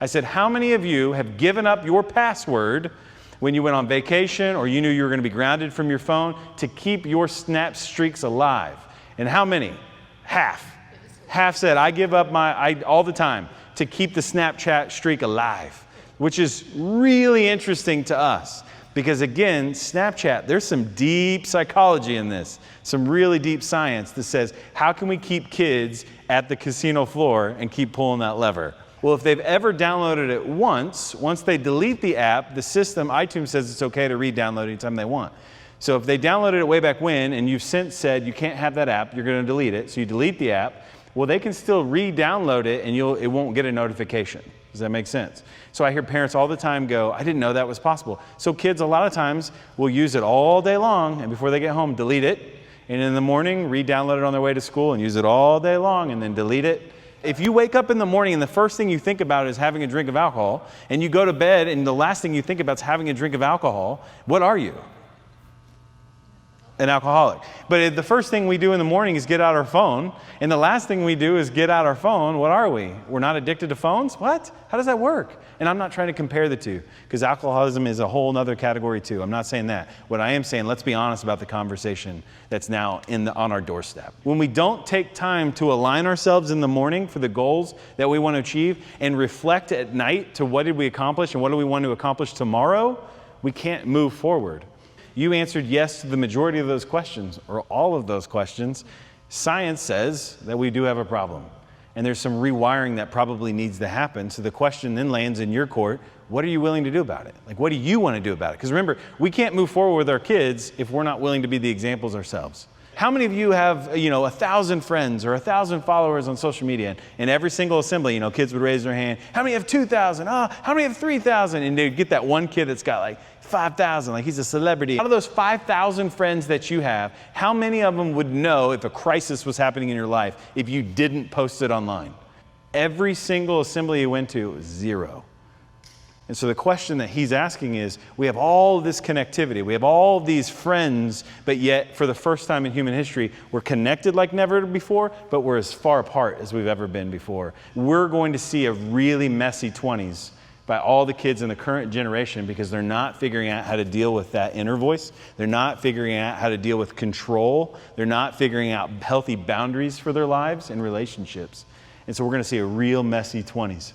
I said, how many of you have given up your password when you went on vacation or you knew you were going to be grounded from your phone to keep your Snap streaks alive? And how many? Half. Half said, I give up all the time to keep the Snapchat streak alive, which is really interesting to us. Because again, Snapchat, there's some deep psychology in this, some really deep science that says, how can we keep kids at the casino floor and keep pulling that lever? Well, if they've ever downloaded it once they delete the app, the system, iTunes says it's okay to re-download anytime they want. So if they downloaded it way back when and you've since said you can't have that app, you're going to delete it, so you delete the app, well, they can still re-download it and it won't get a notification. Does that make sense? So I hear parents all the time go, I didn't know that was possible. So kids a lot of times will use it all day long, and before they get home, delete it. And in the morning, re-download it on their way to school and use it all day long and then delete it. If you wake up in the morning and the first thing you think about is having a drink of alcohol, and you go to bed and the last thing you think about is having a drink of alcohol, what are you? An alcoholic. But if the first thing we do in the morning is get out our phone, and the last thing we do is get out our phone, what are we? We're not addicted to phones? What? How does that work? And I'm not trying to compare the two, because alcoholism is a whole other category too. I'm not saying that. What I am saying, let's be honest about the conversation that's now on our doorstep. When we don't take time to align ourselves in the morning for the goals that we want to achieve and reflect at night to what did we accomplish and what do we want to accomplish tomorrow, we can't move forward. You answered yes to the majority of those questions, or all of those questions. Science says that we do have a problem. And there's some rewiring that probably needs to happen. So the question then lands in your court, what are you willing to do about it? Like, what do you want to do about it? Because remember, we can't move forward with our kids if we're not willing to be the examples ourselves. How many of you have, 1,000 friends or 1,000 followers on social media? And every single assembly, kids would raise their hand. How many have 2,000? How many have 3,000? And they'd get that one kid that's got like 5,000, like he's a celebrity. Out of those 5,000 friends that you have, how many of them would know if a crisis was happening in your life if you didn't post it online? Every single assembly you went to was zero. And so the question that he's asking is, we have all this connectivity, we have all these friends, but yet for the first time in human history, we're connected like never before, but we're as far apart as we've ever been before. We're going to see a really messy 20s by all the kids in the current generation because they're not figuring out how to deal with that inner voice. They're not figuring out how to deal with control. They're not figuring out healthy boundaries for their lives and relationships. And so we're going to see a real messy 20s.